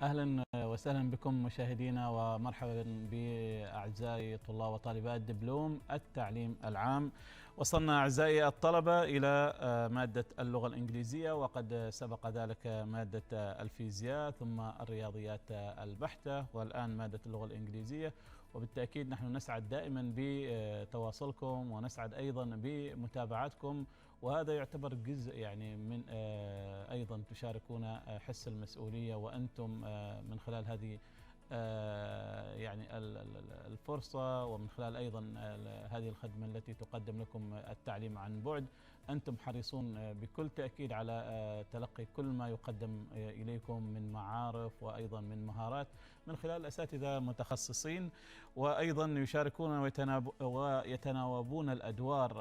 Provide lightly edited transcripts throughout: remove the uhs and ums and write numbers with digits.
أهلا وسهلا بكم مشاهدينا، ومرحبا بأعزائي طلاب وطالبات دبلوم التعليم العام. وصلنا أعزائي الطلبة إلى مادة اللغة الإنجليزية، وقد سبق ذلك مادة الفيزياء ثم الرياضيات البحتة، والآن مادة اللغة الإنجليزية. وبالتأكيد نحن نسعد دائما بتواصلكم ونسعد أيضا بمتابعتكم، وهذا يعتبر جزء يعني من أيضا تشاركون حس المسؤولية، وأنتم من خلال هذه يعني الفرصة، ومن خلال أيضا هذه الخدمة التي تقدم لكم التعليم عن بعد، أنتم حريصون بكل تأكيد على تلقي كل ما يقدم إليكم من معارف وأيضا من مهارات من خلال أساتذة متخصصين، وأيضا يشاركون ويتناوبون الأدوار.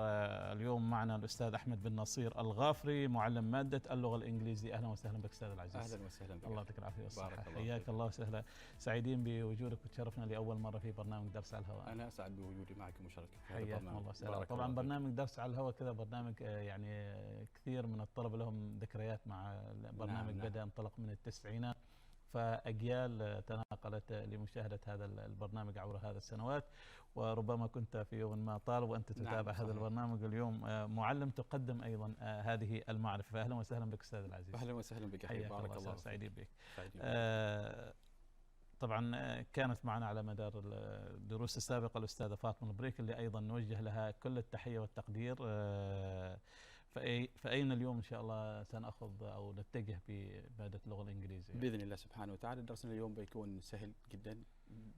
اليوم معنا الأستاذ أحمد بن نصير الغافري، معلم مادة اللغة الإنجليزية. أهلا وسهلا بك أستاذ العزيز. أهلا وسهلا بك. الله يعطيك العافية والصحة. الله حياك الله وسهلا، سعيدين بوجودك وتشرفنا لأول مرة في برنامج درس على الهواء. أنا أسعد بوجودي معكم ومشاركة في هذا حياكم البرنامج. الله وسهلا. طبعا برنامج درس على الهواء كذا برنامج يعني كثير من الطلبة لهم ذكريات مع البرنامج. نعم. بدأ انطلق من التسعينات، فأجيال تناقلت لمشاهدة هذا البرنامج عبر هذه السنوات، وربما كنت في يوم ما طالب وأنت تتابع هذا البرنامج. اليوم معلم تقدم أيضا هذه المعرفة. فأهلا وسهلا بك أستاذ العزيز. أهلا وسهلا بك. بارك الله، سعيدين بك. سعيدين. طبعا كانت معنا على مدار الدروس السابقة الأستاذة فاطمة البريك، اللي أيضا نوجه لها كل التحية والتقدير. فأين اليوم إن شاء الله سنأخذ أو نتجه بمادة اللغة الإنجليزية؟ بإذن الله سبحانه وتعالى درسنا اليوم بيكون سهل جدا،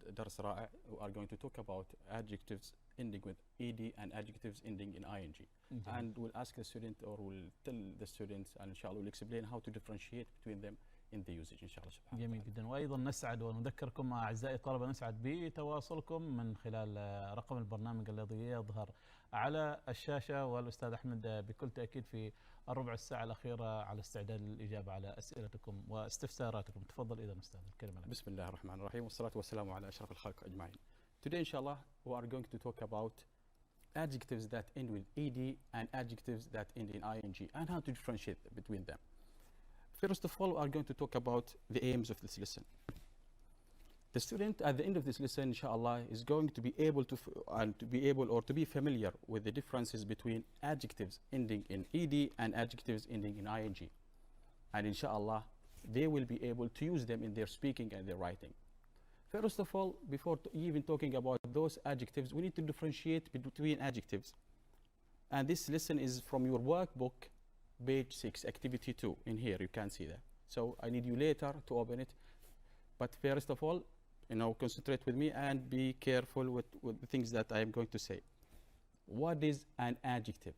درس رائع. We are going to talk about adjectives ending with ed and adjectives ending in ing. And we'll ask the student, or we'll tell the students, and inshallah we'll explain how to differentiate between them in the usage إن شاء الله سبحانه. جميل جدا. وأيضا نسعد ونذكركم أعزائي الطلبة، نسعد بتواصلكم من خلال رقم البرنامج الذي يظهر على الشاشة، والأستاذ أحمد بكل تأكيد في الربع الساعة الأخيرة على استعداد للإجابة على أسئلتكم واستفساراتكم. تفضل إذا أستاذ، الكلمة لك. بسم الله الرحمن الرحيم، والصلاة والسلام على أشرف الخلق أجمعين. Today inshallah we are going to talk about adjectives that end with ed and adjectives that end in ing, and how to differentiate between them. First of all, we are going to talk about the aims of this lesson. The student at the end of this lesson, inshallah, is going to be able to be familiar with the differences between adjectives ending in ed and adjectives ending in ing. And inshallah, they will be able to use them in their speaking and their writing. First of all, before even talking about those adjectives, we need to differentiate between adjectives. And this lesson is from your workbook, page 6, activity 2. In here, you can see that. So I need you later to open it. But first of all, concentrate with me and be careful with the things that I am going to say. What is an adjective?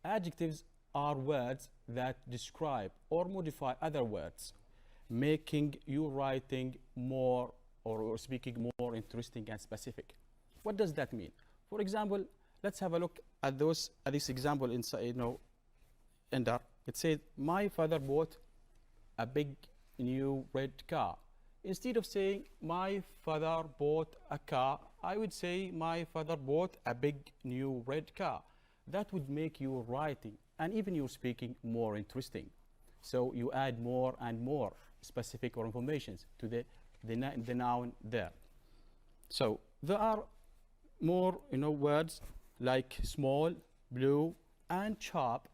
Adjectives are words that describe or modify other words, making your writing more or speaking more interesting and specific. What does that mean? For example, let's have a look at this example inside, Ender. It said, my father bought a big new red car. Instead of saying my father bought a car, I would say my father bought a big new red car. That would make your writing and even your speaking more interesting. So you add more and more specific or informations to the noun there. So there are more words like small, blue, and sharp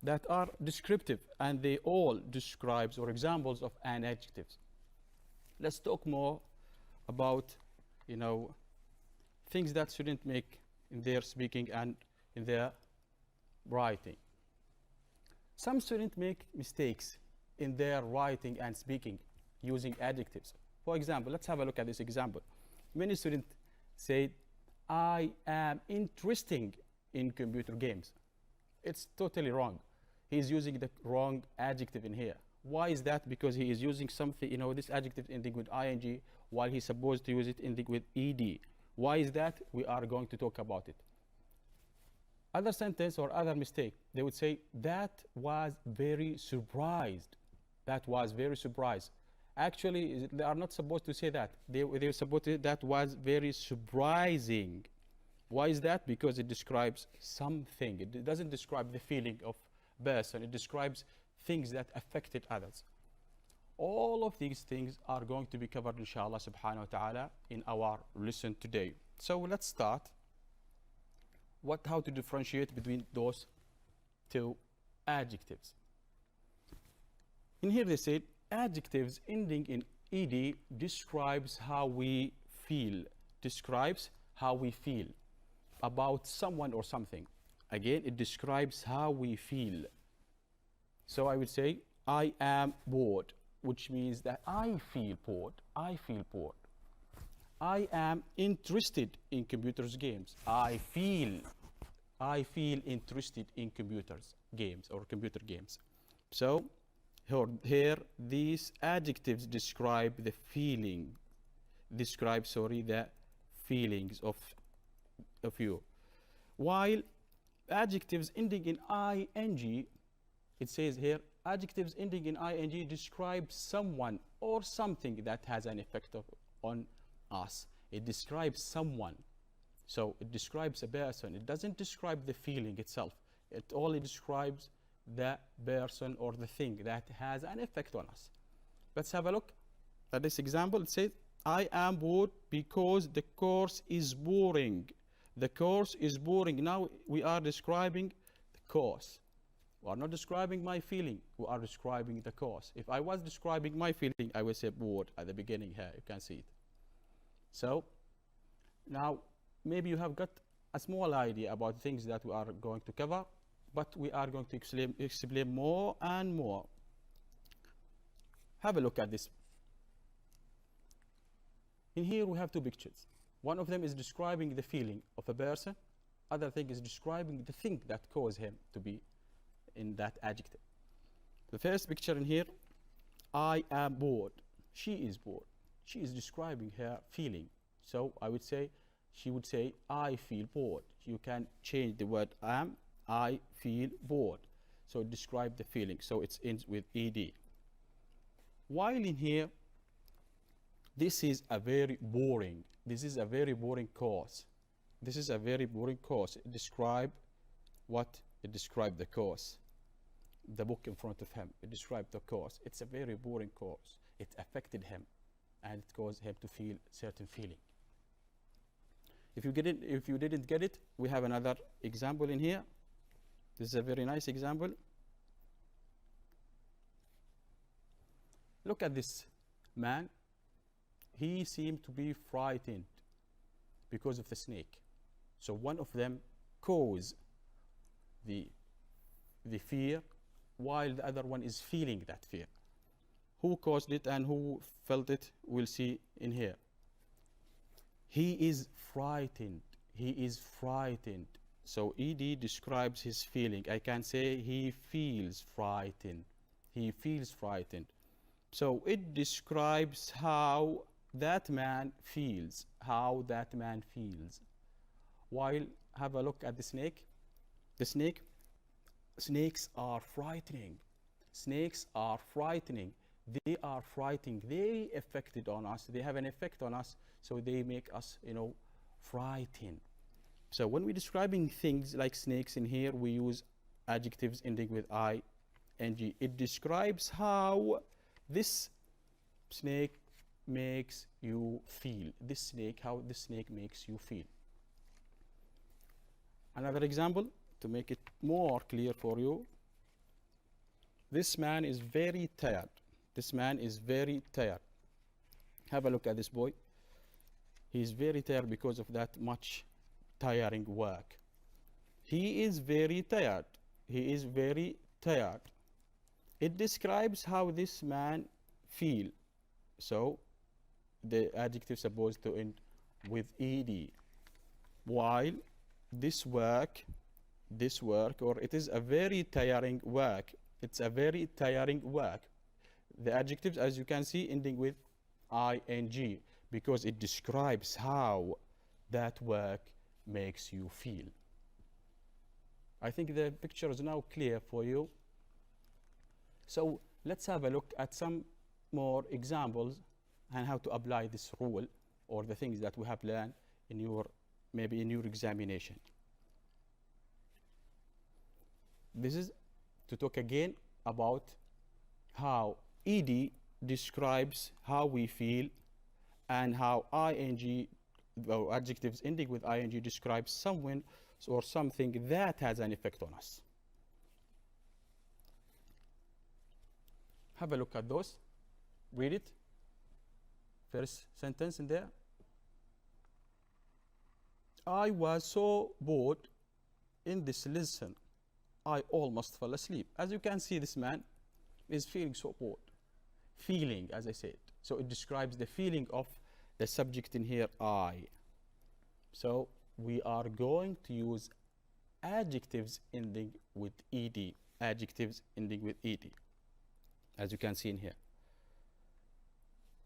that are descriptive, and they all describes or examples of an adjective. Let's talk more about things that students make in their speaking and in their writing. Some students make mistakes in their writing and speaking using adjectives. For example, let's have a look at this example. Many students say, I am interested in computer games. It's totally wrong. He's using the wrong adjective in here. Why is that? Because he is using something, this adjective ending with ing, while he's supposed to use it ending with ed. Why is that? We are going to talk about it. Other sentence or other mistake, they would say, that was very surprised. That was very surprised. Actually, they are not supposed to say that. They're supposed to say that was very surprising. Why is that? Because it describes something. It doesn't describe the feeling of person. It describes things that affected others. All of these things are going to be covered inshallah subhanahu wa ta'ala in our lesson today. So let's start. How to differentiate between those two adjectives. In here they said adjectives ending in ed describes how we feel about someone or something. Again, it describes how we feel. So I would say I am bored, which means that I feel bored. I am interested in computers games. I feel interested in computers games or computer games. So here these adjectives describe the feelings of you. While adjectives ending in ing, it says here, adjectives ending in ing describe someone or something that has an effect on us. It describes someone. So it describes a person. It doesn't describe the feeling itself. It only describes the person or the thing that has an effect on us. Let's have a look at this example. It says, I am bored because the course is boring. The course is boring. Now we are describing the course. We are not describing my feeling. We are describing the course. If I was describing my feeling, I would say bored at the beginning here. You can see it. So now maybe you have got a small idea about things that we are going to cover, but we are going to explain more and more. Have a look at this. In here we have two pictures. One of them is describing the feeling of a person. Other thing is describing the thing that caused him to be in that adjective. The first picture in here, I am bored. She is bored. She is describing her feeling. So she would say, I feel bored. You can change the word am, I feel bored. So describe the feeling. So it ends with ed. While in here, this is a very boring course. It describes what? It describes the course. The book in front of him. It describes the course. It's a very boring course. It affected him and it caused him to feel certain feeling. If you didn't get it, we have another example in here. This is a very nice example. Look at this man. He seemed to be frightened because of the snake. So one of them caused the fear, while the other one is feeling that fear. Who caused it and who felt it, we'll see in here. He is frightened. So ed describes his feeling. I can say he feels frightened. So it describes how that man feels. While have a look at the snake. Snakes are frightening. They are frightening. They affected on us. They have an effect on us. So they make us, frightened. So when we're describing things like snakes in here, we use adjectives ending with ing. It describes how this snake makes you feel. How this snake makes you feel. Another example to make it more clear for you. This man is very tired. Have a look at this boy. He's very tired because of that much tiring work. He is very tired. It describes how this man feels. So the adjective is supposed to end with ed. While this work, or it is a very tiring work. The adjectives, as you can see, ending with ing, because it describes how that work makes you feel. I think the picture is now clear for you. So let's have a look at some more examples and how to apply this rule or the things that we have learned in your examination. This is to talk again about how ed describes how we feel, and how ing or adjectives ending with ing describes someone or something that has an effect on us. Have a look at those. Read it. First sentence in there. I was so bored in this lesson, I almost fell asleep. As you can see, this man is feeling so bored. Feeling, as I said. So it describes the feeling of the subject in here, I. So we are going to use adjectives ending with ed. Adjectives ending with ed. As you can see in here.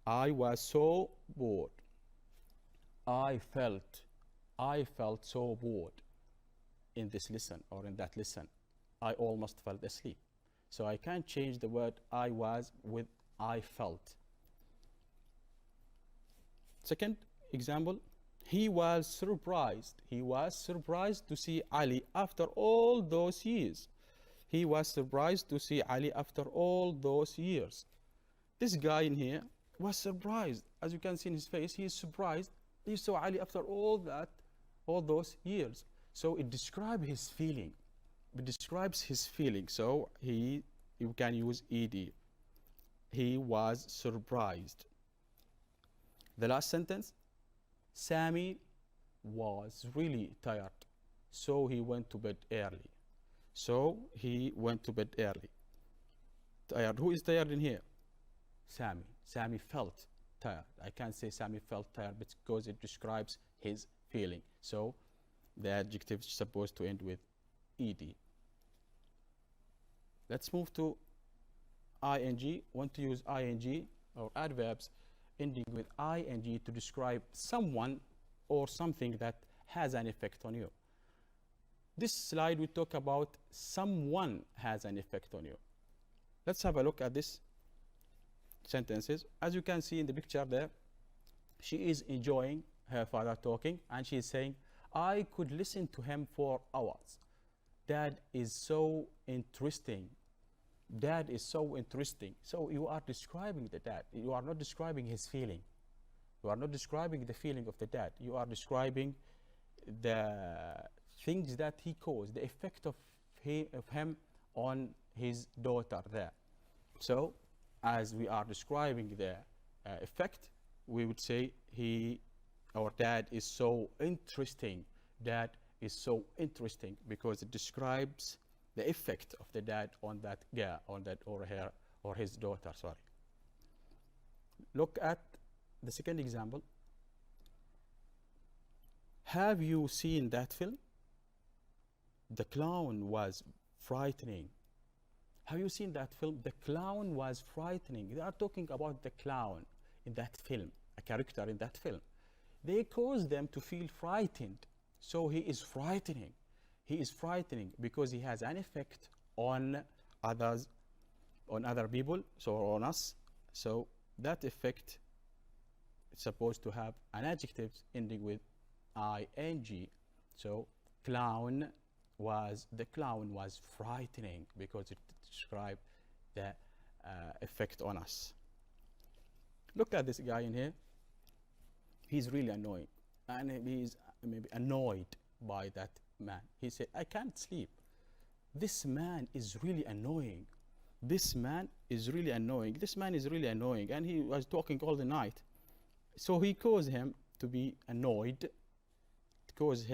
I was so bored. I felt so bored in this lesson or in that lesson. I almost fell asleep. So I can change the word I was with I felt. Second example, he was surprised. He was surprised to see Ali after all those years. He was surprised to see Ali after all those years. This guy in here was surprised. As you can see in his face, he is surprised. He saw Ali after all those years. So it describes his feeling. It describes his feeling. So you can use ed. He was surprised. The last sentence, Sammy was really tired, so he went to bed early. So he went to bed early. Tired. Who is tired in here? Sammy. Sammy felt tired. I can't say Sammy felt tired because it describes his feeling. So the adjective is supposed to end with ed. Let's move to ing. Want to use ing or adverbs ending with ing to describe someone or something that has an effect on you. This slide we talk about someone has an effect on you. Let's have a look at this sentences. As you can see in the picture there, she is enjoying her father talking and she is saying, I could listen to him for hours. Dad is so interesting. Dad is so interesting. So you are describing the dad. You are not describing his feeling. You are not describing the feeling of the dad. You are describing the things that he caused, the effect of him on his daughter there. So as we are describing the effect, we would say our dad is so interesting. Dad is so interesting because it describes the effect of the dad on that girl, on that or her or his daughter, sorry. Look at the second example. Have you seen that film? The clown was frightening. Have you seen that film? The clown was frightening. They are talking about the clown in that film, a character in that film. They cause them to feel frightened. So he is frightening. He is frightening because he has an effect on others, on other people, so on us. So that effect is supposed to have an adjective ending with ing. So the clown was frightening because it described the effect on us. Look at this guy in here. He's really annoying, and he's maybe annoyed by that man. He said, I can't sleep. This man is really annoying. This man is really annoying. This man is really annoying. And he was talking all the night. So he caused him to be annoyed. Caused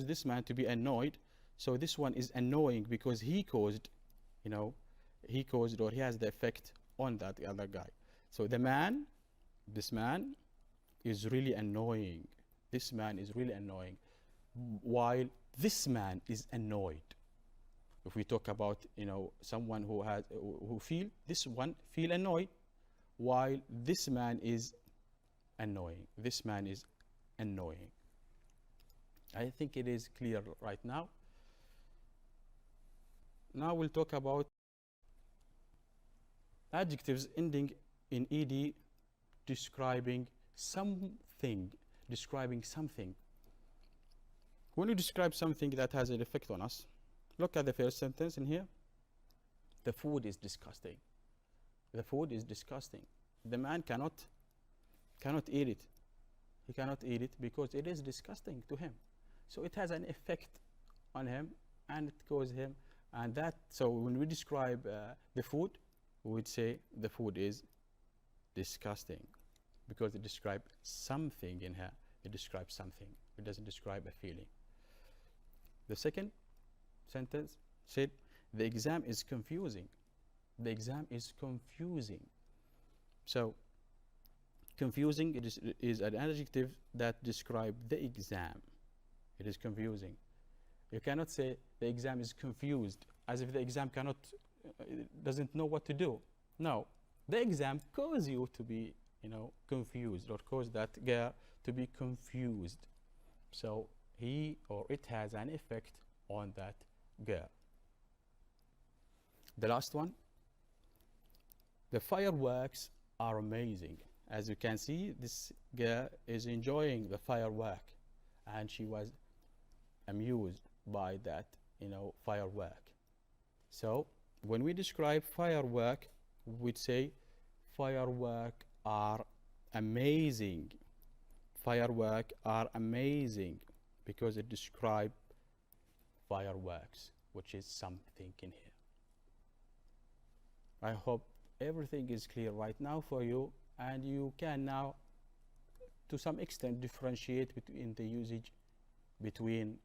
this man to be annoyed. So this one is annoying because he caused, or he has the effect on that other guy. So this man is really annoying. This man is really annoying. While this man is annoyed. If we talk about someone who feel annoyed, while this man is annoying. This man is annoying. I think it is clear right now. Now we'll talk about adjectives ending in ed describing something. When you describe something that has an effect on us, look at the first sentence in here. The food is disgusting. The food is disgusting. the man cannot eat it. He cannot eat it because it is disgusting to him. So it has an effect on him, and it causes him, and that. So when we describe the food, we would say the food is disgusting because it describes something in her. It describes something. It doesn't describe a feeling. The second sentence said, the exam is confusing. The exam is confusing. So confusing, it is an adjective that describes the exam. It is confusing. You cannot say the exam is confused as if the exam doesn't know what to do. No, the exam causes you to be, confused, or cause that girl to be confused. So he or it has an effect on that girl. The last one, the fireworks are amazing. As you can see, this girl is enjoying the firework, and she was amused by that, firework. So when we describe firework, we'd say firework are amazing. Firework are amazing because it describes fireworks, which is something in here. I hope everything is clear right now for you, and you can now, to some extent, differentiate between the usage between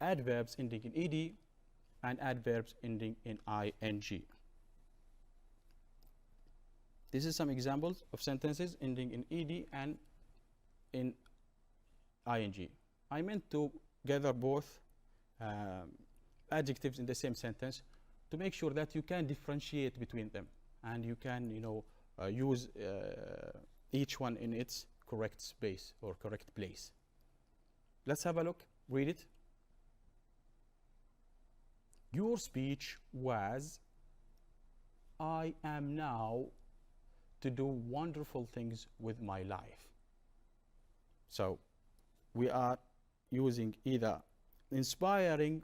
adverbs ending in ed and adverbs ending in ing. This is some examples of sentences ending in ed and in ing. I meant to gather both adjectives in the same sentence to make sure that you can differentiate between them, and you can use each one in its correct space or correct place. Let's have a look. Read it. Your speech was, I am now to do wonderful things with my life. So we are using either inspiring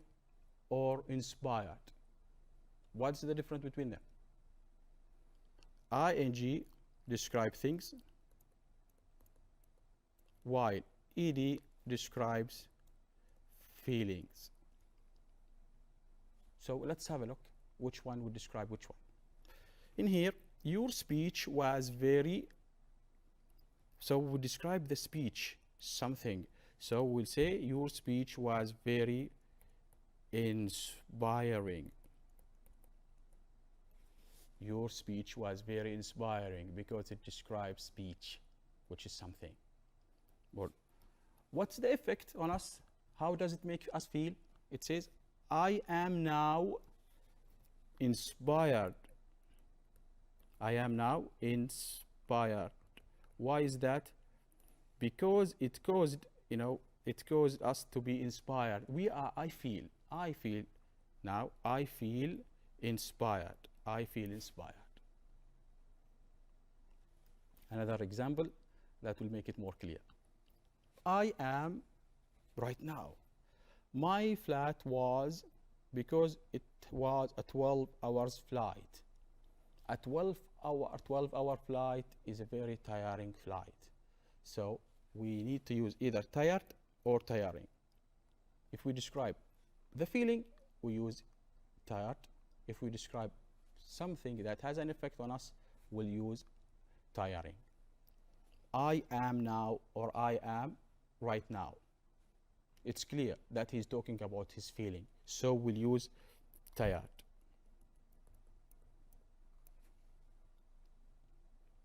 or inspired. What's the difference between them? ing describe things, while ed describes feelings. So let's have a look which one would describe which one. In here, your speech was very, so we describe the speech, something. So we'll say your speech was very inspiring. Your speech was very inspiring because it describes speech, which is something. Well, what's the effect on us? How does it make us feel? It says, I am now inspired. I am now inspired. Why is that? Because it caused, it caused us to be inspired. I feel now, I feel inspired. I feel inspired. Another example that will make it more clear. I am right now. My flight was, because it was a 12 hours flight. A 12-hour flight is a very tiring flight. So we need to use either tired or tiring. If we describe the feeling, we use tired. If we describe something that has an effect on us, we'll use tiring. I am now, or I am right now. It's clear that he's talking about his feeling, so we'll use tired.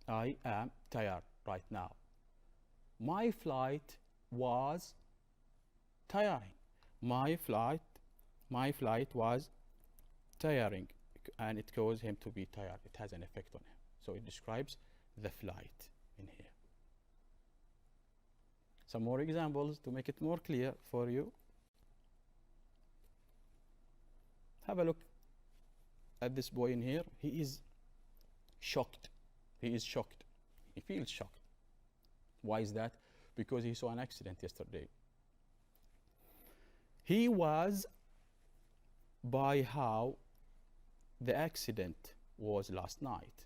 I am tired right now. My flight was tiring. My flight was tiring, and it caused him to be tired. It has an effect on him. So it describes the flight in here. Some more examples to make it more clear for you. Have a look at this boy in here. He is shocked. He is shocked. He feels shocked. Why is that? Because he saw an accident yesterday. He was by how the accident was last night.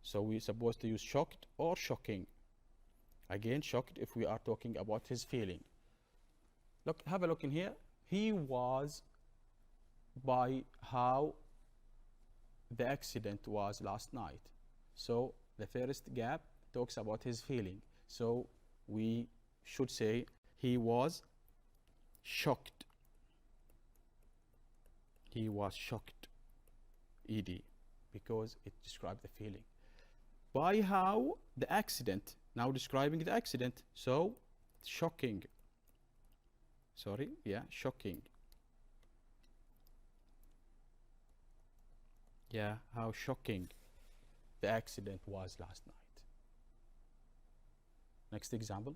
So we're supposed to use shocked or shocking. Again, shocked if we are talking about his feeling. Look, have a look in here. He was by how the accident was last night. So the first gap talks about his feeling. So we should say he was shocked. He was shocked, ed, because it describes the feeling. By how the accident, now describing the accident, so shocking. Sorry, yeah, shocking. Yeah, how shocking the accident was last night. Next example.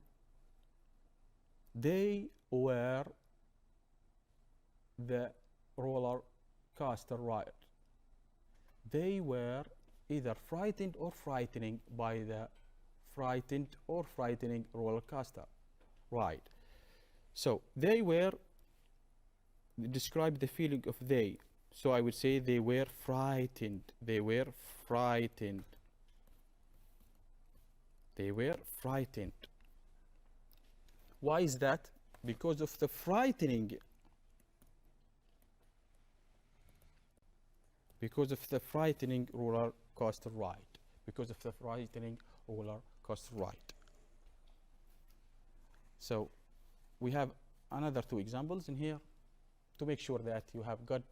They were the roller coaster ride. They were either frightened or frightening by the frightened or frightening roller coaster ride. So they were, describe the feeling of they. So I would say they were frightened. They were frightened. They were frightened. Why is that? Because of the frightening. Because of the frightening roller coaster ride. Because of the frightening roller coaster ride. So we have another two examples in here to make sure that you have got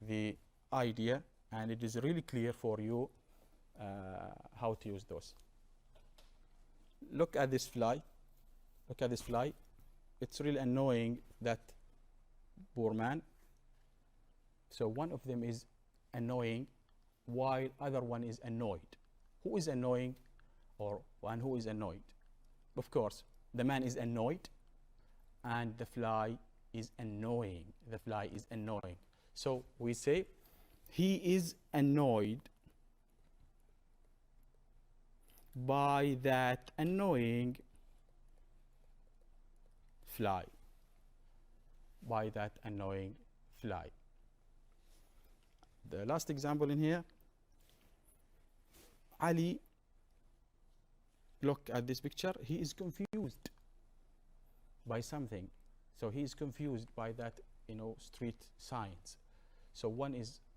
the idea and it is really clear for you how to use those. Look at this fly. Look at this fly. It's really annoying, that poor man. So one of them is annoying while other one is annoyed. Who is annoying or one who is annoyed? Of course, the man is annoyed and the fly is annoying. The fly is annoying. So we say he is annoyed by that annoying fly. By that annoying fly. The last example in here, Ali, look at this picture, he is confused by something. So he is confused by that, street signs. So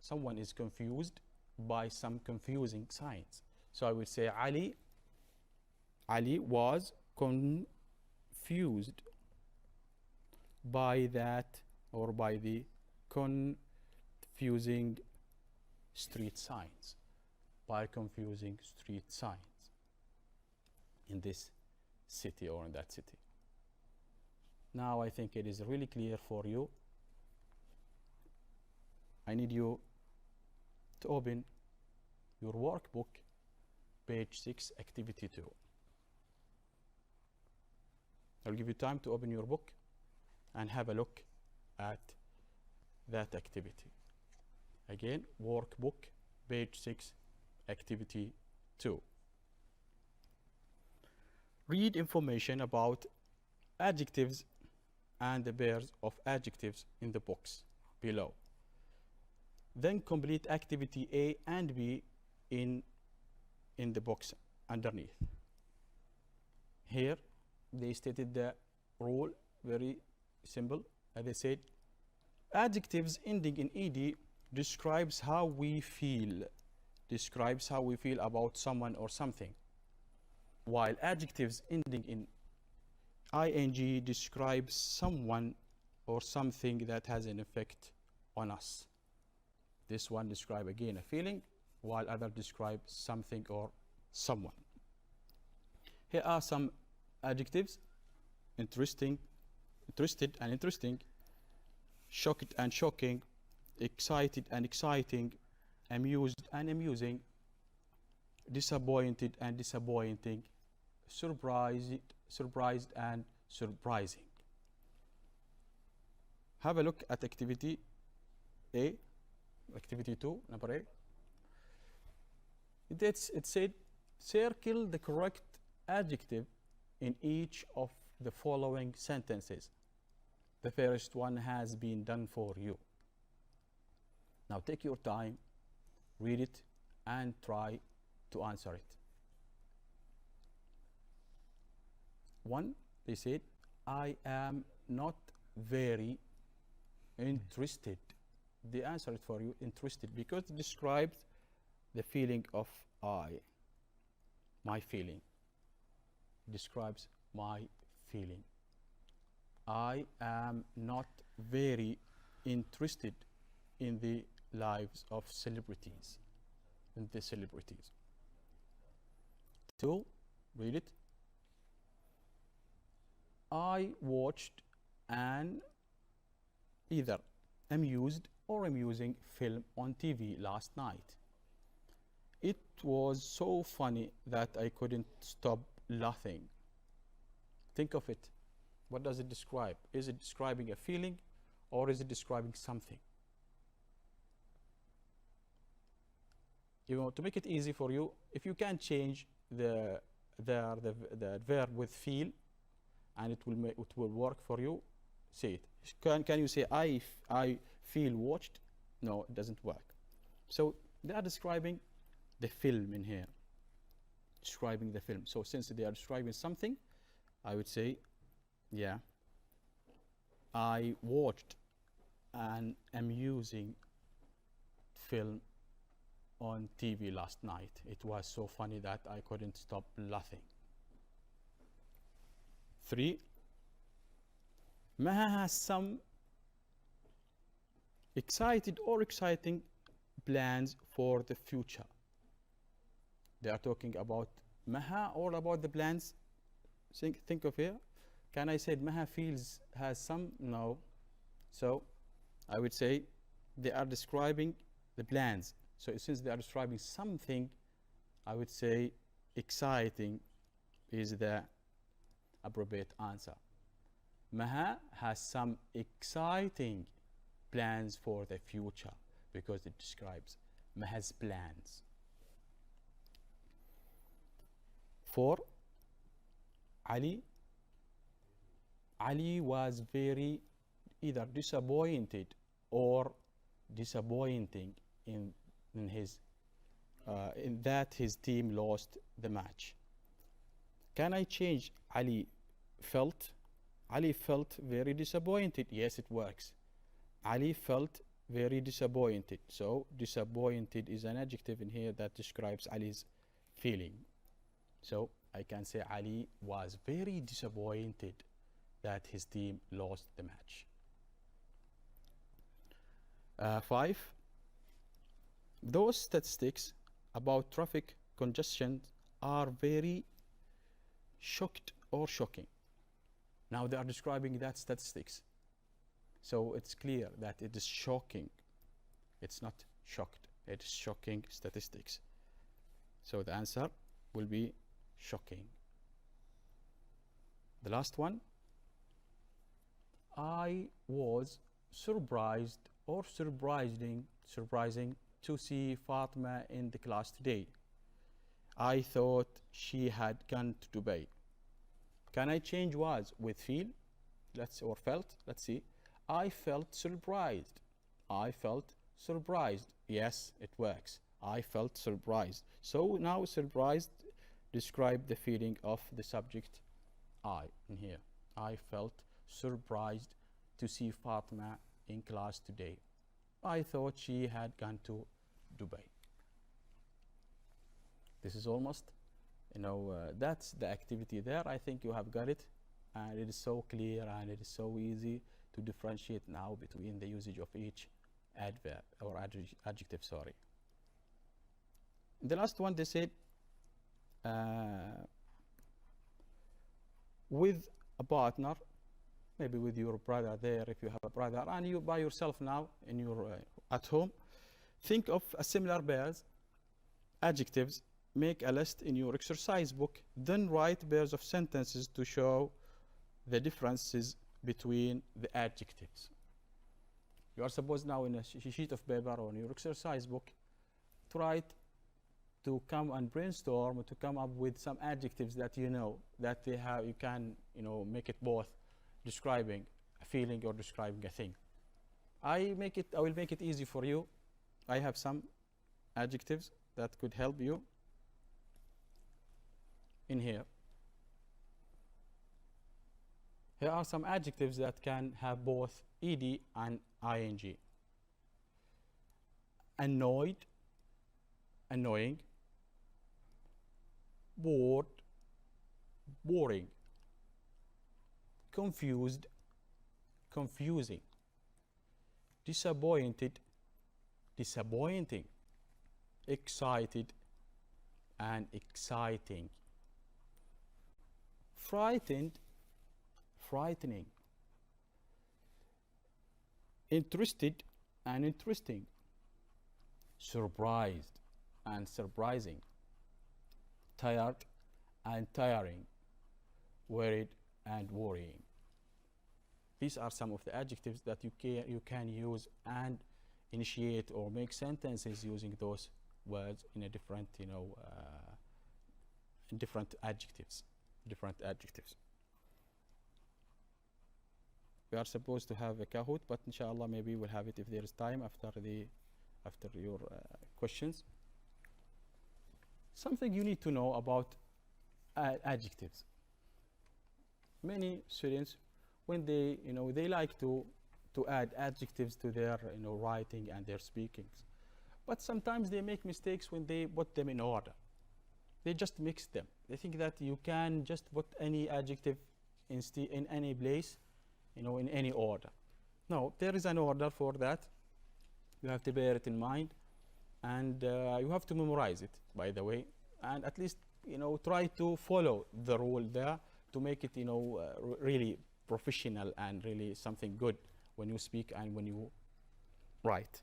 someone is confused by some confusing signs. So I would say Ali was confused by that, or by the confusing street signs. By confusing street signs in this city or in that city. Now I think it is really clear for you. I need you to open your workbook, page 6, activity 2. I'll give you time to open your book and have a look at that activity. Again, workbook, page 6, activity 2. Read information about adjectives and the pairs of adjectives in the box below. Then complete activity A and B in the box underneath. Here they stated the rule, very simple. As they said, adjectives ending in ed describes how we feel. Describes how we feel about someone or something. While adjectives ending in ing describes someone or something that has an effect on us. This one describes again a feeling, while other describe something or someone. Here are some adjectives: interesting, interested and interesting, shocked and shocking, excited and exciting, amused and amusing, disappointed and disappointing, surprised and surprising. Have a look at activity A, activity 2, number A. It said, circle the correct adjective in each of the following sentences. The first one has been done for you. Now take your time, read it, and try to answer it. One, they said, I am not very interested. They answer it for you, interested, because it describes the feeling of I, my feeling. Describes my feeling. I am not very interested in the lives of celebrities. In the celebrities. Two, read it. I watched an either amused or amusing film on TV last night. It was so funny that I couldn't stop laughing. Think of it. What does it describe? Is it describing a feeling or is it describing something? To make it easy for you, if you can change the verb with feel, and it will work for you, say it. Can you say I feel watched? No, it doesn't work. So they are describing the film in here. Describing the film. So since they are describing something, I would say, yeah, I watched an amusing film on TV last night. It was so funny that I couldn't stop laughing. 3. Maha has some excited or exciting plans for the future. They are talking about Maha or about the plans. Think of here. Can I say Maha has some? No. So I would say they are describing the plans. So since they are describing something, I would say exciting is the appropriate answer. Maha has some exciting plans for the future because it describes Maha's plans. 4. Ali was very either disappointed or disappointing in that his team lost the match. Can I change Ali felt? Ali felt very disappointed. Yes, it works. Ali felt very disappointed. So disappointed is an adjective in here that describes Ali's feeling. So I can say Ali was very disappointed that his team lost the match. 5. Those statistics about traffic congestion are very shocked or shocking. Now they are describing that statistics. So it's clear that it is shocking. It's not shocked. It is shocking statistics. So the answer will be shocking. The last one. I was surprised or surprising to see Fatima in the class today. I thought she had gone to Dubai. Can I change was with feel? Or felt? Let's see. I felt surprised. I felt surprised. Yes, it works. I felt surprised. So now surprised describe the feeling of the subject I in here. I felt surprised to see Fatima in class today. I thought she had gone to Dubai. This is almost, that's the activity there. I think you have got it, and it is so clear and it is so easy to differentiate now between the usage of each adverb or adjective, sorry. The last one they said, with a partner, maybe with your brother there if you have a brother, and you by yourself now in your at home, think of a similar pairs, adjectives, make a list in your exercise book, then write pairs of sentences to show the differences between the adjectives. You are supposed now in a sheet of paper or in your exercise book to write, to come and brainstorm, to come up with some adjectives that that they have, you can make it both describing a feeling or describing a thing. I will make it easy for you. I have some adjectives that could help you. in here. Here are some adjectives that can have both ed and ing. Annoyed, annoying. Bored, boring. Confused, confusing. Disappointed, disappointing. Excited and exciting. Frightened, frightening. Interested and interesting. Surprised and surprising. Tired and tiring. Worried and worrying. These are some of the adjectives that you can use and initiate or make sentences using those words in a different, different adjectives. We are supposed to have a Kahoot, but inshallah maybe we'll have it if there is time after your questions. Something you need to know about adjectives. Many students, when they like to add adjectives to their writing and their speakings, but sometimes they make mistakes when they put them in order. They just mix them. They think that you can just put any adjective in any place, in any order. No, there is an order for that. You have to bear it in mind, and you have to memorize it, by the way, and at least try to follow the rule there to make it really professional and really something good when you speak and when you write.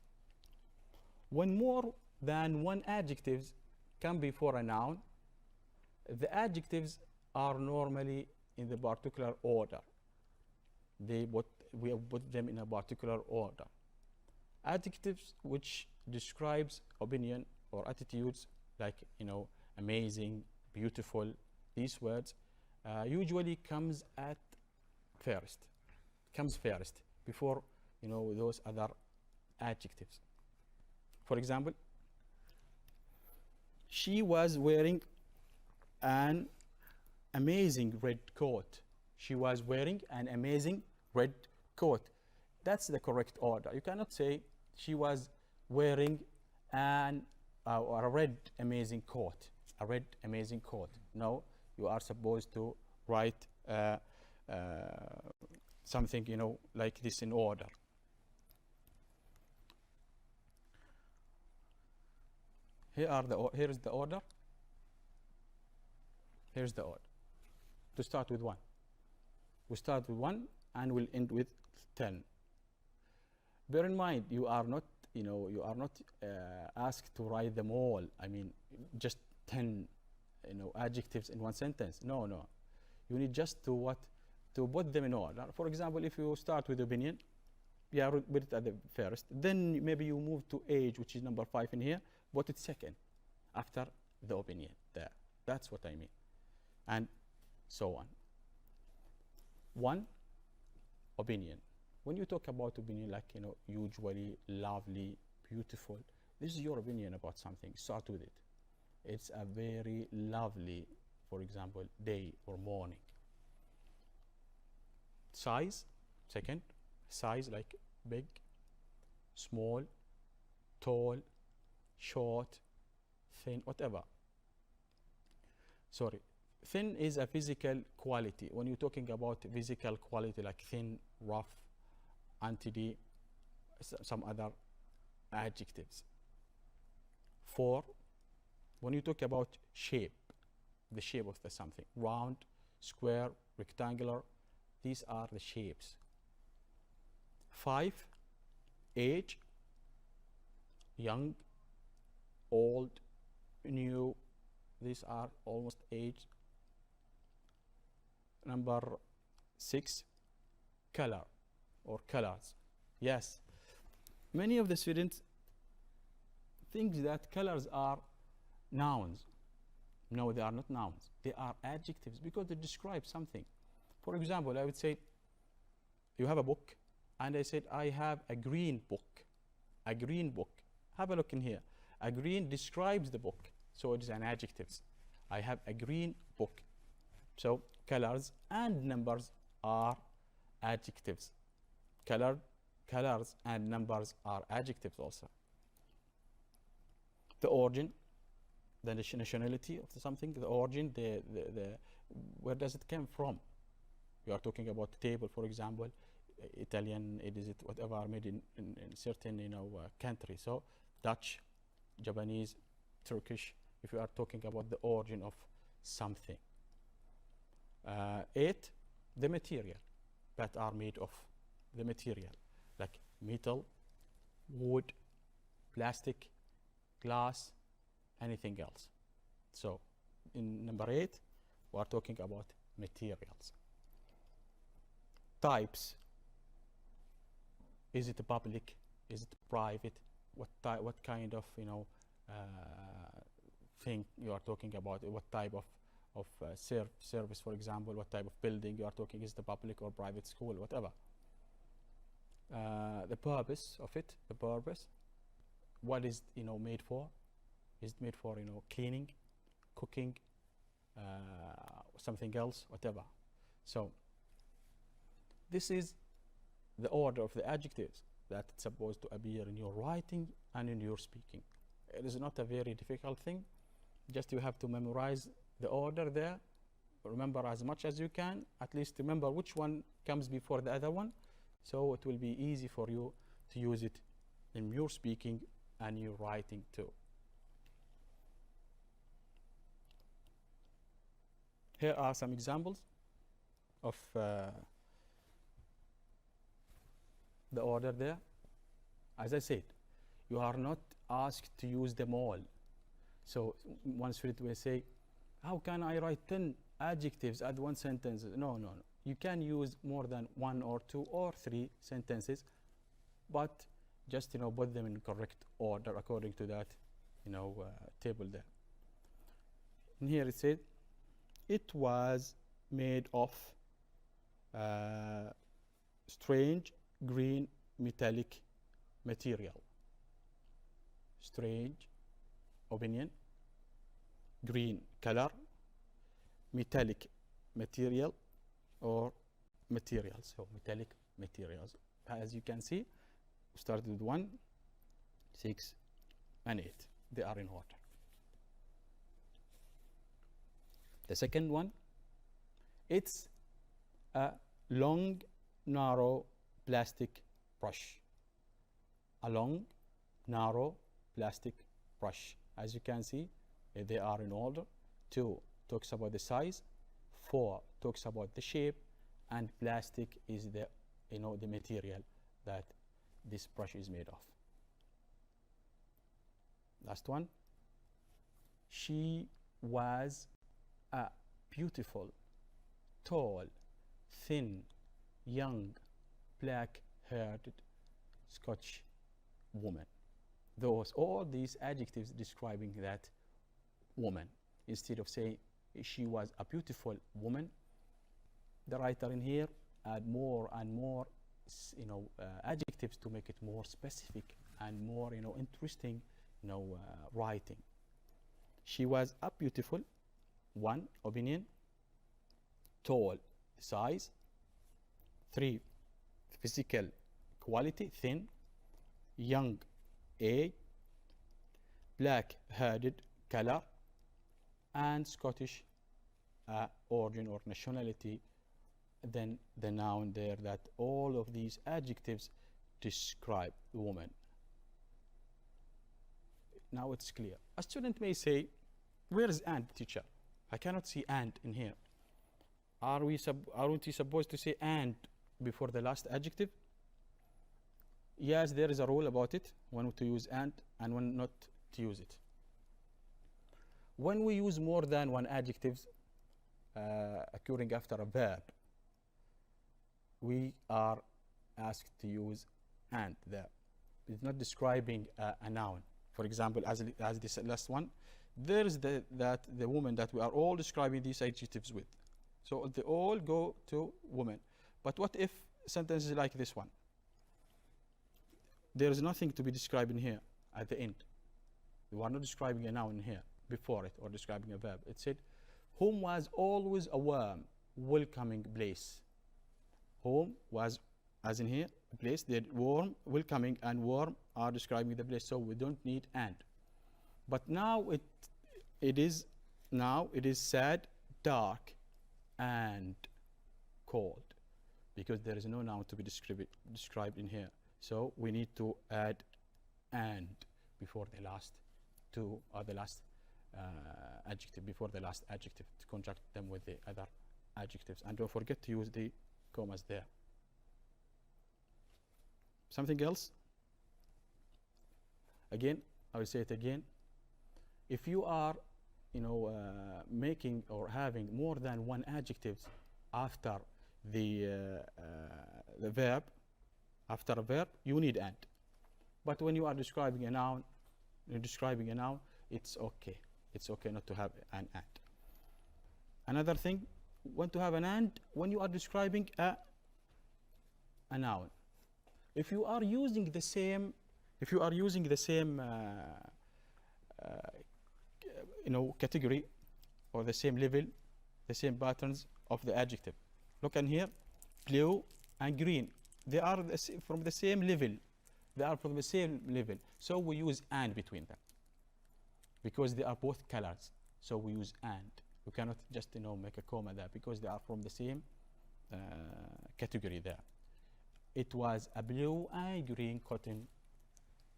When more than one adjectives come before a noun, the adjectives are normally in the particular order. We have put them in a particular order. Adjectives which describes opinion or attitudes, like amazing, beautiful, these words usually comes first before those other adjectives. For example, she was wearing an amazing red coat. She was wearing an amazing red coat. That's the correct order. You cannot say she was wearing a red amazing coat. A red amazing coat. No, you are supposed to write something like this in order. Here is the order. Here's the order. To start with 1. We start with 1 and we'll end with 10. Bear in mind, you are not asked to write them all. I mean, just 10 adjectives in one sentence. No. You need just to put them in order. For example, if you start with opinion, put it at the first. Then maybe you move to age, which is number 5 in here. Put it second, after the opinion. There. That's what I mean. And so on. 1, opinion. When you talk about opinion, like usually, lovely, beautiful, this is your opinion about something. Start with it. It's a very lovely, for example, day or morning. Size, second. Size, like big, small, tall, short, thin, whatever. Sorry. Thin is a physical quality. When you're talking about physical quality, like thin, rough, anti-D, some other adjectives. 4, when you talk about shape, the shape of the something, round, square, rectangular, these are the shapes. 5, age, young, old, new, these are almost age. Number 6, color or colors. Yes, many of the students think that colors are nouns. No, they are not nouns. They are adjectives because they describe something. For example, I would say, you have a book, and I said, I have a green book. A green book. Have a look in here. A green describes the book, so it is an adjective. I have a green book. So colors and numbers are adjectives. Colors and numbers are adjectives also. The origin, the nationality of something, the origin, the where does it come from? You are talking about the table, for example, Italian, it is it whatever made in certain country. So Dutch, Japanese, Turkish. If you are talking about the origin of something. 8, the material that are made of, the material like metal, wood, plastic, glass, anything else. So in number 8, we are talking about materials. Types. Is it public? Is it private? What kind of thing you are talking about? What type of service, for example? What type of building you are talking? Is it a public or private school? Whatever. The purpose of it. The purpose. What is made for? Is it made for cleaning, cooking, something else, whatever? So this is the order of the adjectives that it's supposed to appear in your writing and in your speaking. It is not a very difficult thing. Just you have to memorize the order there. Remember as much as you can. At least remember which one comes before the other one. So it will be easy for you to use it in your speaking and your writing too. Here are some examples of the order there. As I said, you are not asked to use them all. So one student will say, how can I write 10 adjectives at one sentence? No. You can use more than 1 or 2 or 3 sentences, but just put them in correct order according to that table there. And here it said, it was made of strange green metallic material. Strange, opinion, green color, metallic material or materials. So metallic materials. As you can see, we started with 1, 6, and 8. They are in order. The second one, it's a long, narrow plastic brush. A long, narrow plastic brush. As you can see, they are in order. 2 talks about the size. 4 talks about the shape, and plastic is the the material that this brush is made of. Last one. She was a beautiful, tall, thin, young, black-haired Scotch woman. All these adjectives describing that woman. Instead of saying she was a beautiful woman, the writer in here add more and more adjectives to make it more specific and more interesting writing. She was a beautiful, 1 opinion, tall, size, 3 physical quality, thin, young, age, black-haired, color, and Scottish origin or nationality. Then the noun there, that all of these adjectives describe the woman. Now it's clear. A student may say, where is and, teacher? I cannot see and in here. Aren't we supposed to say and before the last adjective? Yes, there is a rule about it, when to use and when not to use it. When we use more than one adjective occurring after a verb, we are asked to use and there. It's not describing a noun. For example, as this last one, there is the woman that we are all describing these adjectives with. So they all go to woman. But what if sentences like this one? There is nothing to be described in here at the end. We are not describing a noun in here before it or describing a verb. It said, Home was always a warm, welcoming place. Home was, as in here, a place that warm, welcoming, and warm are describing the place, so we don't need and. But now it is sad, dark, and cold, because there is no noun to be described in here. So we need to add and before the last two, or the last adjective, before the last adjective, to conjunct them with the other adjectives. And don't forget to use the commas there. Something else? Again, I will say it again. If you are, making or having more than one adjective after the verb, after a verb, you need and. But when you are describing a noun, it's okay. It's okay not to have an and. Another thing, when to have an and, when you are describing a noun. If you are using the same, category or the same level, the same patterns of the adjective. Look in here, blue and green. They are from the same level. They are from the same level. So we use and between them, because they are both colors. So we use and. We cannot just make a comma there, because they are from the same category there. It was a blue and green cotton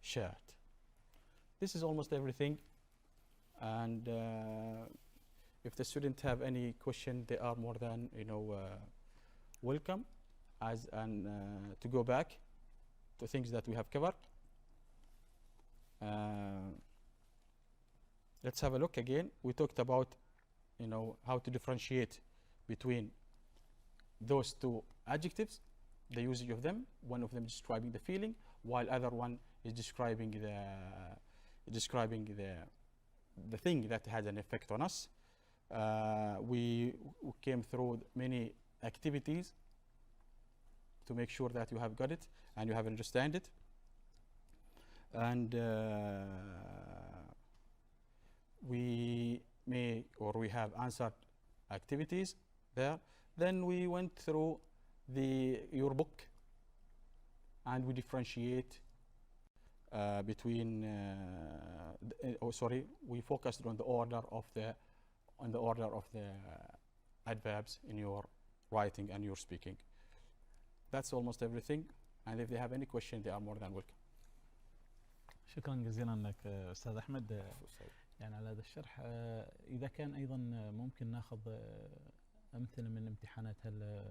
shirt. This is almost everything. And if the students have any question, they are more than welcome to go back to things that we have covered. Let's have a look again. We talked about how to differentiate between those two adjectives, the usage of them. One of them describing the feeling, while other one is describing the thing that had an effect on us. We came through many activities to make sure that you have got it and you have understand it. And we have answered activities there. Then we went through your book, and we differentiate between. We focused on the order of the adverbs in your writing and your speaking. That's almost everything. And if they have any question, they are more than welcome. شكرا جزيلا لك أستاذ أحمد يعني على هذا الشرح. إذا كان أيضا ممكن ناخذ أمثلة من الامتحانات، هل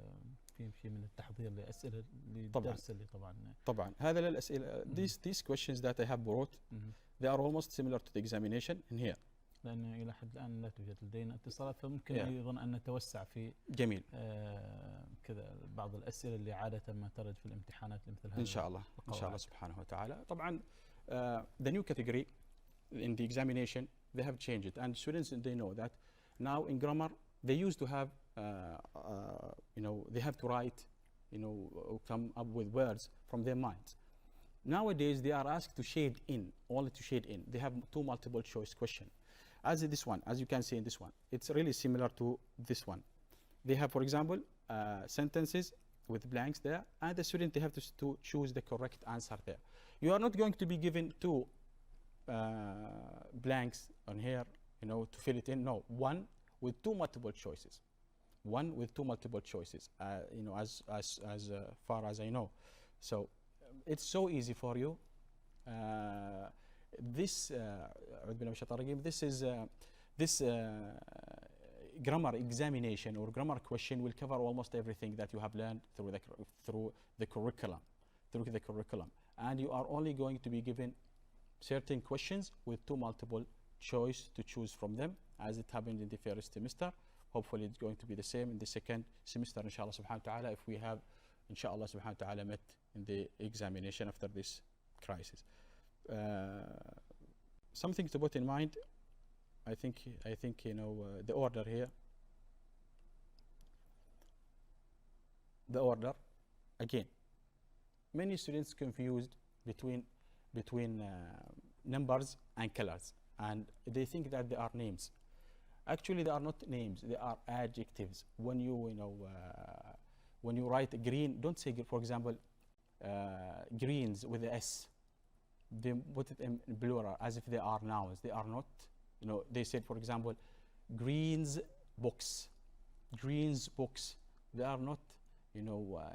في شيء من التحضير لأسئلة للدرس اللي طبعا هذا للأسئلة. These questions that I have brought, they are almost similar to the examination in here. لأن إلى حد الآن لا توجد لدينا اتصالات، فممكن أيضا أن نتوسع في جميل كذا بعض الأسئلة اللي عادة ما ترد في الامتحانات لمثل هذا. إن شاء الله سبحانه وتعالى. طبعا the new category in the examination, they have changed it, and students, they know that now in grammar they used to have they have to write, come up with words from their minds. Nowadays they are asked to shade in, only to shade in. They have two multiple choice question. As this one, as you can see in this one, it's really similar to this one. They have, for example, sentences with blanks there, and the student, they have to choose the correct answer there. You are not going to be given two blanks on here, to fill it in. No, one with two multiple choices. One with two multiple choices, as far as I know. So it's so easy for you. This grammar examination or grammar question will cover almost everything that you have learned through the curriculum, and you are only going to be given certain questions with two multiple choice to choose from them, as it happened in the first semester. Hopefully it's going to be the same in the second semester, inshallah subhanahu wa ta'ala, if we have, inshallah subhanahu wa ta'ala, met in the examination after this crisis. Something to put in mind, I think the order here. The order, again, many students confused between numbers and colors, and they think that they are names. Actually, they are not names, they are adjectives. When when you write green, don't say, for example, greens with the S. They put it in plural as if they are nouns. They are not. They said, for example, greens books, greens books. They are not,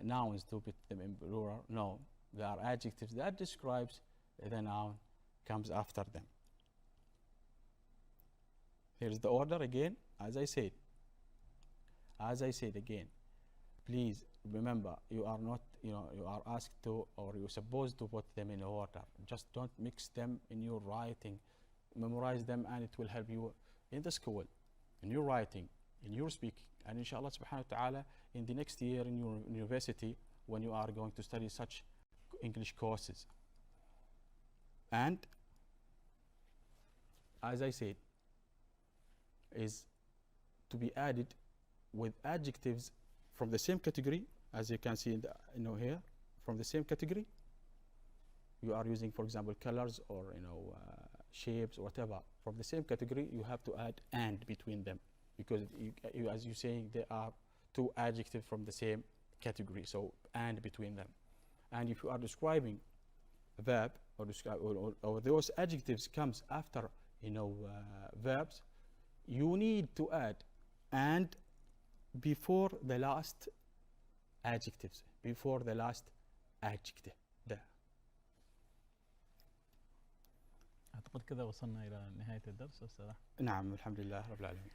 nouns to put them in plural. No, they are adjectives that describes the noun comes after them. Here's the order again, as I said. As I said again, please remember, you are not, you are asked to, or you're supposed to put them in order. Just don't mix them in your writing. Memorize them, and it will help you in the school, in your writing, in your speaking, and inshallah subhanahu wa ta'ala in the next year in your university when you are going to study such English courses. And as I said, is to be added with adjectives from the same category, as you can see in the, here, from the same category. You are using, for example, colors or shapes or whatever. From the same category, you have to add and between them, because as you're saying, there are two adjectives from the same category, so and between them. And if you are describing a verb or those adjectives comes after verbs, you need to add and before the last adjectives, before the last adjective ده. أعتقد كذا وصلنا إلى نهاية الدرس أستاذ أحمد. نعم، الحمد لله رب العالمين.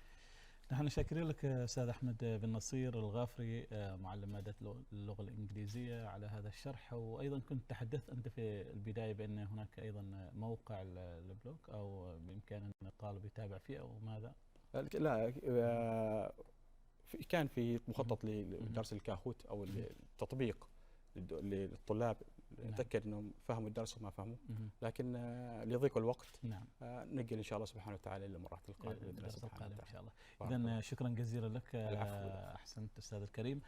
نحن شاكرين لك أستاذ أحمد بن نصير الغافري، معلم مادة اللغة الإنجليزية، على هذا الشرح. وأيضا كنت تحدثت أنت في البداية بأن هناك أيضا موقع البلوج أو بإمكان أن الطالب يتابع فيه أو ماذا؟ لا، كان في مخطط لدرس الكاهوت أو التطبيق للطلاب. نتأكد أنهم فهموا الدرس وما فهموا، لكن لضيق الوقت نعم ننقل إن شاء الله سبحانه وتعالى للمرات القادمة. الدرس القادم إن شاء الله. إذن شكرا جزيلا لك. أحسنت أستاذ الكريم.